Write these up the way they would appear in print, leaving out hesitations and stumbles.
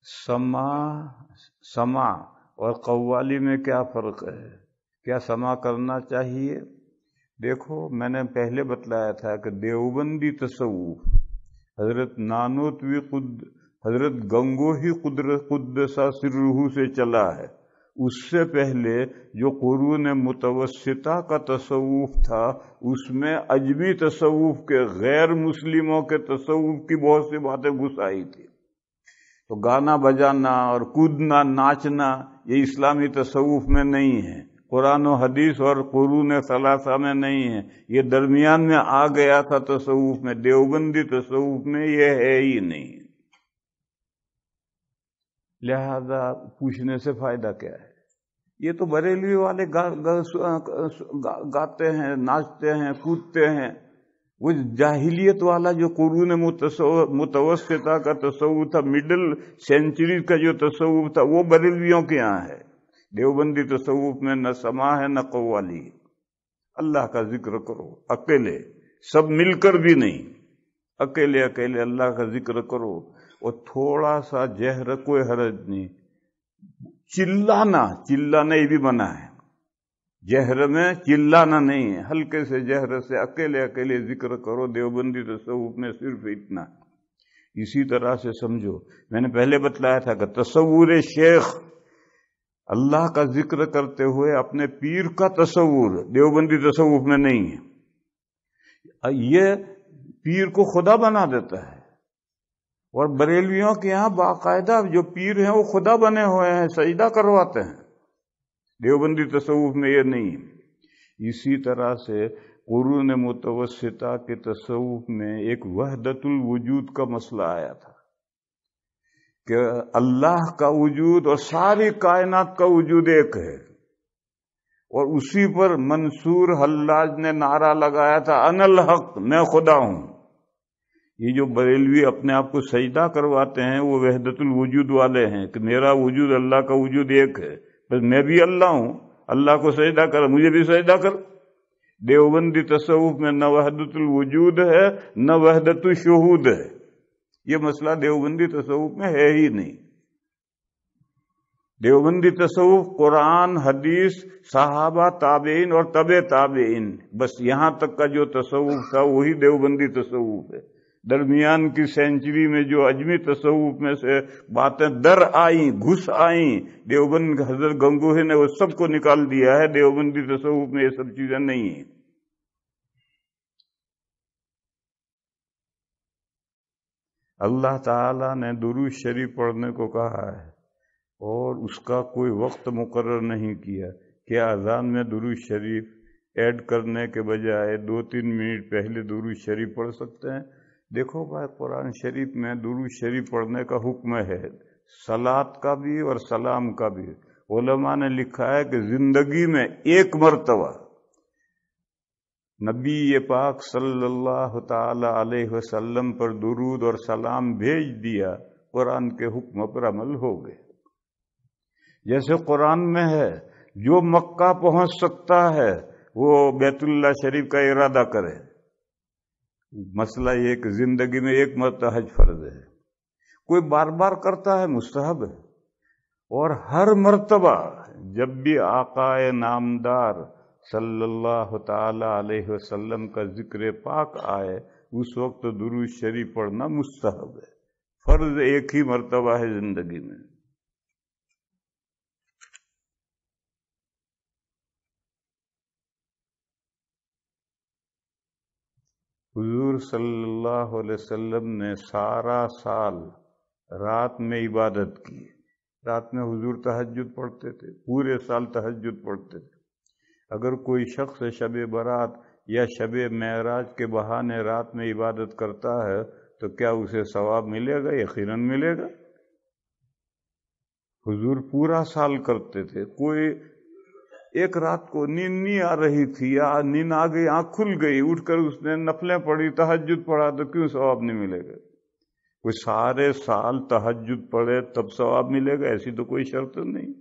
سما سما اور قوالی میں کیا فرق ہے؟ کیا سما کرنا چاہیے؟ دیکھو، میں نے پہلے بتلایا تھا کہ دیوبندی تصوف حضرت نانوتوی حضرت گنگوہی قدسہ سرہ سے چلا ہے۔ اس سے پہلے جو قرون متوسطہ کا تصوف تھا، اس میں عجمی تصوف کے، غیر مسلموں کے تصوف کی بہت سی باتیں گھس آئی تھی۔ تو گانا بجانا اور کودنا ناچنا یہ اسلامی تصوف میں نہیں ہے، قرآن و حدیث اور قرون ثلاثہ میں نہیں ہے، یہ درمیان میں آ گیا تھا تصوف میں۔ دیوبندی تصوف میں یہ ہے ہی نہیں، لہذا پوچھنے سے فائدہ کیا ہے؟ یہ تو بریلوی والے گاتے ہیں، ناچتے ہیں، کودتے ہیں۔ وہ جاہلیت والا جو قرون متوسطہ کا تصوف تھا، مڈل سینچری کا جو تصوف تھا، وہ بریلویوں کے یہاں ہے۔ دیوبندی تصوف میں نہ سما ہے نہ قوالی۔ اللہ کا ذکر کرو اکیلے، سب مل کر بھی نہیں، اکیلے اکیلے اللہ کا ذکر کرو، اور تھوڑا سا جہر کوئی حرج نہیں۔ چلانا یہ بھی منع ہے، جہر میں چلانا نہیں ہے، ہلکے سے جہر سے اکیلے اکیلے ذکر کرو۔ دیوبندی تصوف میں صرف اتنا۔ اسی طرح سے سمجھو، میں نے پہلے بتلایا تھا کہ تصور شیخ، اللہ کا ذکر کرتے ہوئے اپنے پیر کا تصور دیوبندی تصوف میں نہیں ہے۔ یہ پیر کو خدا بنا دیتا ہے، اور بریلویوں کے یہاں باقاعدہ جو پیر ہیں وہ خدا بنے ہوئے ہیں، سجدہ کرواتے ہیں۔ دیوبندی تصوف میں یہ نہیں ہے۔ اسی طرح سے قرون متوسطہ کے تصوف میں ایک وحدت الوجود کا مسئلہ آیا تھا کہ اللہ کا وجود اور ساری کائنات کا وجود ایک ہے، اور اسی پر منصور حلاج نے نعرہ لگایا تھا، انا الحق، میں خدا ہوں۔ یہ جو بریلوی اپنے آپ کو سجدہ کرواتے ہیں، وہ وحدت الوجود والے ہیں کہ میرا وجود اللہ کا وجود ایک ہے، بس میں بھی اللہ ہوں، اللہ کو سجدہ کر، مجھے بھی سجدہ کر۔ دیوبندی تصوف میں نہ وحدت الوجود ہے نہ وحدت الشہود ہے، یہ مسئلہ دیوبندی تصوف میں ہے ہی نہیں۔ دیوبندی تصوف قرآن، حدیث، صحابہ، تابعین اور تبع تابعین، بس یہاں تک کا جو تصوف تھا وہی دیوبندی تصوف ہے۔ درمیان کی سینچری میں جو عجمی تصوف میں سے باتیں در آئیں، گھس آئیں، دیوبند حضرت گنگوہی نے وہ سب کو نکال دیا ہے۔ دیوبندی تصوف میں یہ سب چیزیں نہیں ہیں۔ اللہ تعالیٰ نے درود شریف پڑھنے کو کہا ہے، اور اس کا کوئی وقت مقرر نہیں کیا کہ اذان میں درود شریف ایڈ کرنے کے بجائے 2-3 منٹ پہلے درود شریف پڑھ سکتے ہیں۔ دیکھو بھائی، قرآن شریف میں درود شریف پڑھنے کا حکم ہے، صلاۃ کا بھی اور سلام کا بھی۔ علماء نے لکھا ہے کہ زندگی میں ایک مرتبہ نبی پاک صلی اللہ تعالی علیہ وسلم پر درود اور سلام بھیج دیا، قرآن کے حکم پر عمل ہو گئے۔ جیسے قرآن میں ہے، جو مکہ پہنچ سکتا ہے وہ بیت اللہ شریف کا ارادہ کرے۔ مسئلہ یہ کہ زندگی میں ایک مرتبہ حج فرض ہے، کوئی بار بار کرتا ہے مستحب ہے، اور ہر مرتبہ جب بھی آقا نامدار صلی اللہ تعالی علیہ وسلم کا ذکر پاک آئے، اس وقت درود شریف پڑھنا مستحب ہے۔ فرض ایک ہی مرتبہ ہے زندگی میں۔ حضور صلی اللہ علیہ وسلم نے سارا سال رات میں عبادت کی۔ رات میں حضور تہجد پڑھتے تھے، پورے سال تہجد پڑھتے تھے۔ اگر کوئی شخص شب برات یا شب معراج کے بہانے رات میں عبادت کرتا ہے تو کیا اسے ثواب ملے گا؟ یقیناً ملے گا۔ حضور پورا سال کرتے تھے۔ کوئی ایک رات کو نیند نہیں آ رہی تھی، یا نیند آ گئی، آنکھ کھل گئی، اٹھ کر اس نے نفلیں پڑھی، تہجد پڑھا، تو کیوں ثواب نہیں ملے گا؟ کوئی سارے سال تہجد پڑھے تب ثواب ملے گا، ایسی تو کوئی شرط نہیں۔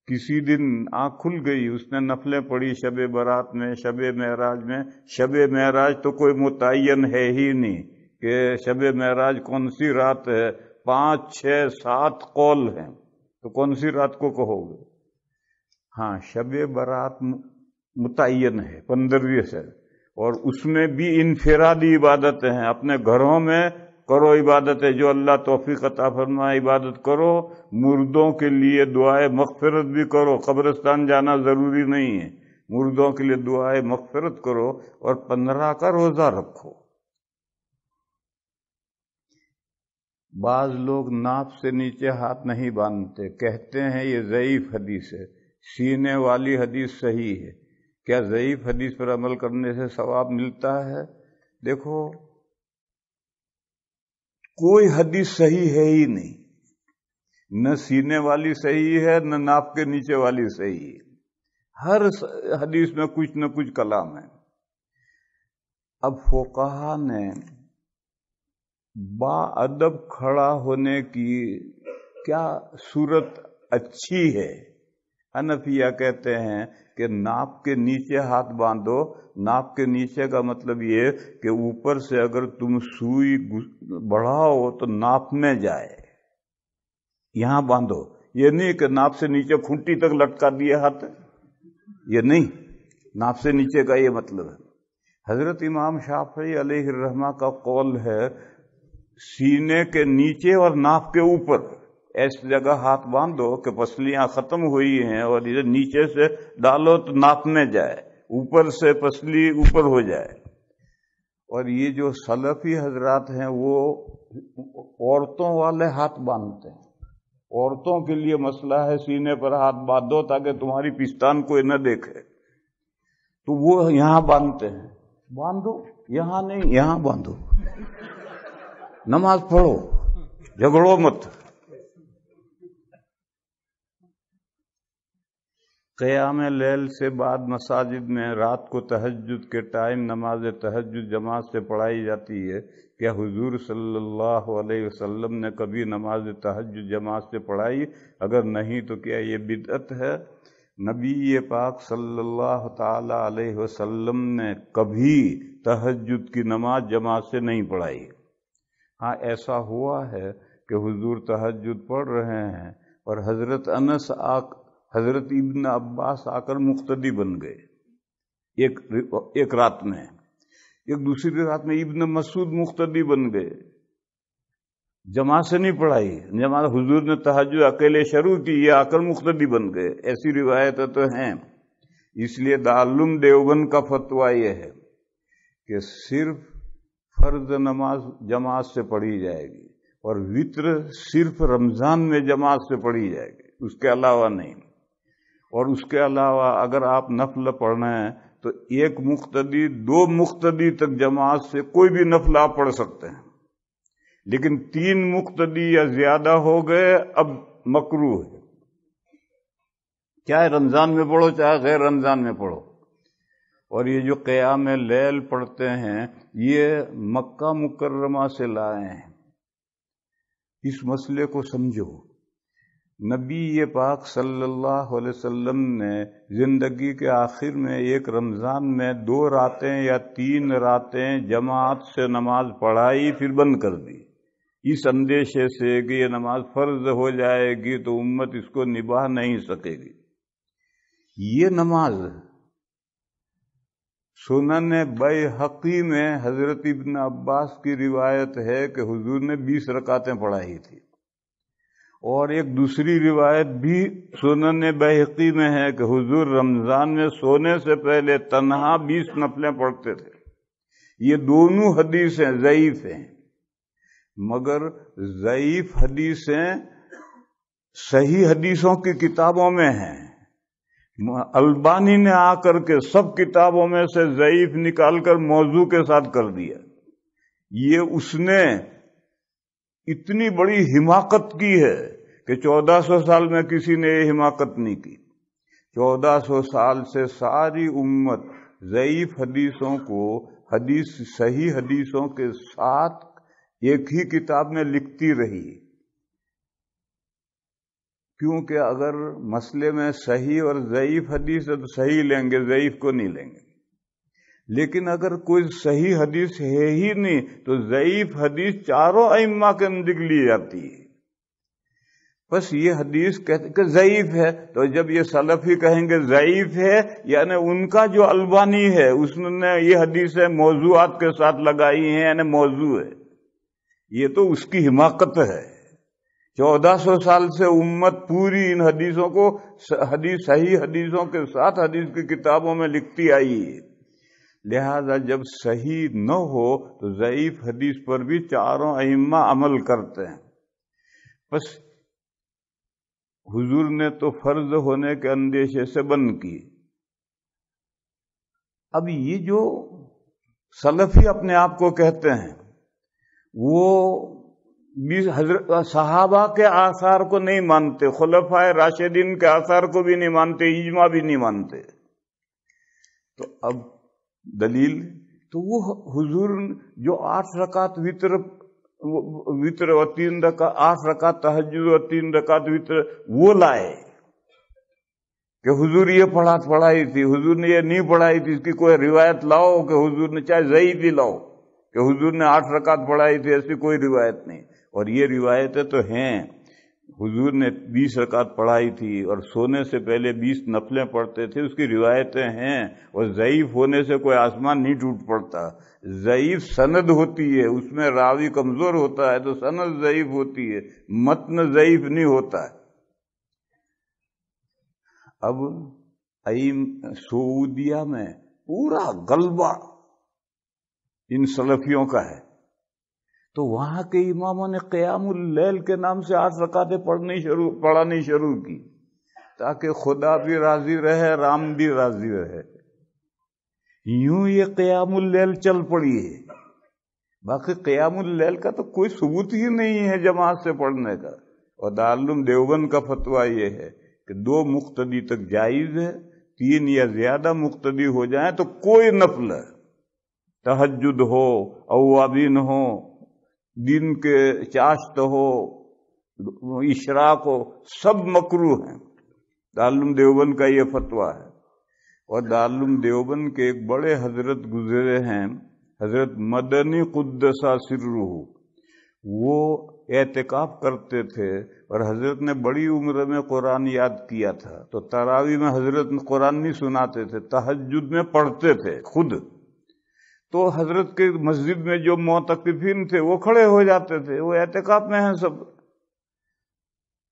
کسی دن آنکھ کھل گئی، اس نے نفلیں پڑھی شب برات میں، شب معراج میں۔ شب معراج تو کوئی متعین ہے ہی نہیں کہ شب معراج کون سی رات ہے، 5 6 7 قول ہیں، تو کون سی رات کو کہو گے؟ ہاں، شب برات متعین ہے 15ویں سے، اور اس میں بھی انفرادی عبادتیں ہیں، اپنے گھروں میں کرو عبادتیں، جو اللہ توفیق عطا فرمائے عبادت کرو، مردوں کے لیے دعائے مغفرت بھی کرو، قبرستان جانا ضروری نہیں ہے، مردوں کے لیے دعائے مغفرت کرو، اور 15 کا روزہ رکھو۔ بعض لوگ ناف سے نیچے ہاتھ نہیں باندھتے، کہتے ہیں یہ ضعیف حدیث ہے، سینے والی حدیث صحیح ہے۔ کیا ضعیف حدیث پر عمل کرنے سے ثواب ملتا ہے؟ دیکھو، کوئی حدیث صحیح ہے ہی نہیں، نہ سینے والی صحیح ہے، نہ ناف کے نیچے والی صحیح ہے، ہر حدیث میں کچھ نہ کچھ کلام ہے۔ اب فقہا نے با ادب کھڑا ہونے کی کیا صورت اچھی ہے؟ حنفیہ کہتے ہیں کہ ناپ کے نیچے ہاتھ باندھو۔ ناپ کے نیچے کا مطلب یہ کہ اوپر سے اگر تم سوئی بڑھاؤ تو ناپ میں جائے، یہاں باندھو۔ یہ نہیں کہ ناپ سے نیچے کھنٹی تک لٹکا دیے ہاتھ، یہ نہیں، ناپ سے نیچے کا یہ مطلب ہے۔ حضرت امام شافعی علیہ الرحمہ کا قول ہے سینے کے نیچے اور ناف کے اوپر ایسی جگہ ہاتھ باندھو کہ پسلیاں ختم ہوئی ہیں، اور ادھر نیچے سے ڈالو تو ناپ میں جائے، اوپر سے پسلی اوپر ہو جائے۔ اور یہ جو سلفی حضرات ہیں وہ عورتوں والے ہاتھ باندھتے ہیں، عورتوں کے لیے مسئلہ ہے سینے پر ہاتھ باندھو تاکہ تمہاری پستان کوئی نہ دیکھے، تو وہ یہاں باندھتے ہیں۔ باندھو، یہاں نہیں، یہاں باندھو، نماز پڑھو، جھگڑو مت۔ قیام لیل سے بعد مساجد میں رات کو تہجد کے ٹائم نماز تہجد جماعت سے پڑھائی جاتی ہے۔ کیا حضور صلی اللہ علیہ وسلم نے کبھی نماز تہجد جماعت سے پڑھائی؟ اگر نہیں تو کیا یہ بدعت ہے؟ نبی پاک صلی اللہ تعالی علیہ وسلم نے کبھی تہجد کی نماز جماعت سے نہیں پڑھائی۔ ہاں، ایسا ہوا ہے کہ حضور تہجد پڑھ رہے ہیں اور حضرت ابن عباس آ کر مقتدی بن گئے ایک رات میں، ایک دوسری رات میں ابن مسعود مقتدی بن گئے، جماعت سے نہیں پڑھائی، جماعت حضور نے تہجد اکیلے شروع کی، یہ آ کر مقتدی بن گئے، ایسی روایتیں تو ہیں۔ اس لیے دارالعلوم دیوبند کا فتویٰ یہ ہے کہ صرف فرض نماز جماعت سے پڑھی جائے گی، اور وتر صرف رمضان میں جماعت سے پڑھی جائے گی، اس کے علاوہ نہیں۔ اور اس کے علاوہ اگر آپ نفل پڑھنا ہے تو ایک مقتدی 2 مقتدی تک جماعت سے کوئی بھی نفل آپ پڑھ سکتے ہیں، لیکن 3 مقتدی یا زیادہ ہو گئے اب مکروہ ہے، چاہے رمضان میں پڑھو چاہے غیر رمضان میں پڑھو۔ اور یہ جو قیام لیل پڑھتے ہیں یہ مکہ مکرمہ سے لائے ہیں، اس مسئلے کو سمجھو۔ نبی پاک صلی اللہ علیہ وسلم نے زندگی کے آخر میں ایک رمضان میں 2 راتیں یا 3 راتیں جماعت سے نماز پڑھائی، پھر بند کر دی، اس اندیشے سے کہ یہ نماز فرض ہو جائے گی تو امت اس کو نبھا نہیں سکے گی۔ یہ نماز سنن بیہقی میں حضرت ابن عباس کی روایت ہے کہ حضور نے 20 رکعتیں پڑھائی تھی، اور ایک دوسری روایت بھی سنن بیہقی میں ہے کہ حضور رمضان میں سونے سے پہلے تنہا 20 نفلیں پڑھتے تھے۔ یہ دونوں حدیثیں ضعیف ہیں، مگر ضعیف حدیثیں صحیح حدیثوں کی کتابوں میں ہیں۔ البانی نے آ کر کے سب کتابوں میں سے ضعیف نکال کر موضوع کے ساتھ کر دیا۔ یہ اس نے اتنی بڑی حماقت کی ہے کہ 1400 سال میں کسی نے یہ حماقت نہیں کی۔ 1400 سال سے ساری امت ضعیف حدیثوں کو صحیح حدیثوں کے ساتھ ایک ہی کتاب میں لکھتی رہی، کیونکہ اگر مسئلے میں صحیح اور ضعیف حدیث ہے تو صحیح لیں گے، ضعیف کو نہیں لیں گے۔ لیکن اگر کوئی صحیح حدیث ہے ہی نہیں تو ضعیف حدیث چاروں ائمہ کے نزدیک لی جاتی ہے۔ بس یہ حدیث کہتے کہ ضعیف ہے، تو جب یہ سلفی کہیں گے ضعیف ہے، یعنی ان کا جو البانی ہے اس نے یہ حدیثیں موضوعات کے ساتھ لگائی ہیں، یعنی موضوع ہے، یہ تو اس کی حماقت ہے۔ 1400 سال سے امت پوری ان حدیثوں کو صحیح حدیثوں کے ساتھ حدیث کی کتابوں میں لکھتی آئی ہے، لہذا جب صحیح نہ ہو تو ضعیف حدیث پر بھی چاروں ائمہ عمل کرتے ہیں۔ بس حضور نے تو فرض ہونے کے اندیشے سے بند کی۔ اب یہ جو سلفی اپنے آپ کو کہتے ہیں وہ حضرت صحابہ کے آثار کو نہیں مانتے، خلفائے راشدین کے آثار کو بھی نہیں مانتے، اجماع بھی نہیں مانتے، تو اب دلیل تو وہ حضور جو 8 رکعت وطر اور 3 رکعت 8 رکعت تہجد اور 3 رکعت وطر وہ لائے کہ حضور یہ پڑھائی تھی، حضور نے یہ نہیں پڑھائی تھی، اس کی کوئی روایت لاؤ کہ حضور نے، چاہے ضعیف ہی لاؤ کہ حضور نے 8 رکعت پڑھائی تھی، ایسی کوئی روایت نہیں۔ اور یہ روایتیں تو ہیں، حضور نے 20 رکعت پڑھائی تھی اور سونے سے پہلے 20 نفلیں پڑھتے تھے، اس کی روایتیں ہیں، اور ضعیف ہونے سے کوئی آسمان نہیں ٹوٹ پڑتا۔ ضعیف سند ہوتی ہے، اس میں راوی کمزور ہوتا ہے تو سند ضعیف ہوتی ہے، متن ضعیف نہیں ہوتا ہے۔ اب سعودیہ میں پورا غلبہ ان سلفیوں کا ہے، تو وہاں کے اماموں نے قیام اللیل کے نام سے 8 رکعتیں پڑھانی شروع کی، تاکہ خدا بھی راضی رہے، رام بھی راضی رہے۔ یوں یہ قیام اللیل چل پڑی ہے۔ باقی قیام اللیل کا تو کوئی ثبوت ہی نہیں ہے جماعت سے پڑھنے کا، اور دارالعلوم دیوبند کا فتویٰ یہ ہے کہ 2 مقتدی تک جائز ہے، 3 یا زیادہ مقتدی ہو جائیں تو کوئی نفل ہے، تہجد ہو، اوابین ہو، دن کے چاشت ہو، اشراق ہو، سب مکروہ ہیں۔ دارالعلوم دیوبند کا یہ فتویٰ ہے۔ اور دارالعلوم دیوبند کے ایک بڑے حضرت گزرے ہیں، حضرت مدنی قدس سرہ، وہ اعتکاف کرتے تھے اور حضرت نے بڑی عمر میں قرآن یاد کیا تھا، تو تراویح میں حضرت قرآن نہیں سناتے تھے، تہجد میں پڑھتے تھے خود، تو حضرت کے مسجد میں جو معتکفین تھے وہ کھڑے ہو جاتے تھے، وہ اعتکاف میں ہیں سب،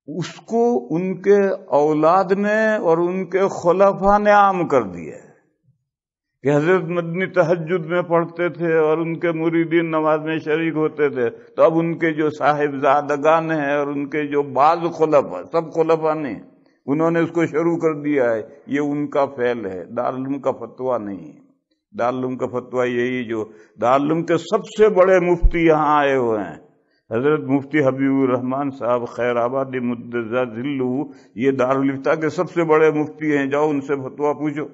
اس کو ان کے اولاد نے اور ان کے خلفاء نے عام کر دیا کہ حضرت مدنی تہجد میں پڑھتے تھے اور ان کے مریدین نماز میں شریک ہوتے تھے، تو اب ان کے جو صاحبزادگان ہیں اور ان کے جو بعض خلفاء، سب خلفاء نے، انہوں نے اس کو شروع کر دیا ہے، یہ ان کا فعل ہے، دارالعلوم کا فتویٰ نہیں ہے۔ دارالعلوم کا فتویٰ یہی جو دارالعلوم کے سب سے بڑے مفتی یہاں آئے ہوئے ہیں، حضرت مفتی حبیب الرحمان صاحب خیر آبادی مدظ ذلہ، یہ دارالفتہ کے سب سے بڑے مفتی ہیں، جاؤ ان سے فتویٰ پوچھو۔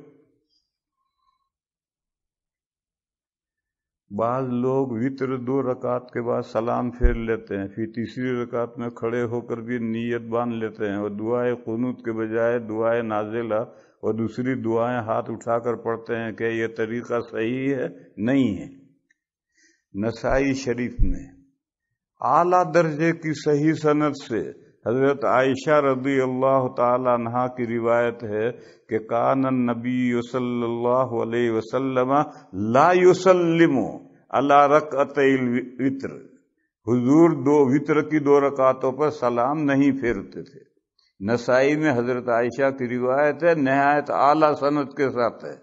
بعض لوگ وطر 2 رکعت کے بعد سلام پھیر لیتے ہیں، پھر تیسری رکعت میں کھڑے ہو کر بھی نیت باندھ لیتے ہیں، اور دعائے قنوت کے بجائے دعائے نازلہ اور دوسری دعائیں ہاتھ اٹھا کر پڑھتے ہیں۔ کہ یہ طریقہ صحیح ہے؟ نہیں ہے۔ نسائی شریف میں اعلیٰ درجے کی صحیح سند سے حضرت عائشہ رضی اللہ تعالی عنہا کی روایت ہے کہ کان النبی صلی اللہ علیہ وسلم لا یسلم علی رکعتي الوتر، حضور وطر کی 2 رکعتوں پر سلام نہیں پھیرتے تھے۔ نسائی میں حضرت عائشہ کی روایت ہے، نہایت اعلیٰ سند کے ساتھ ہے۔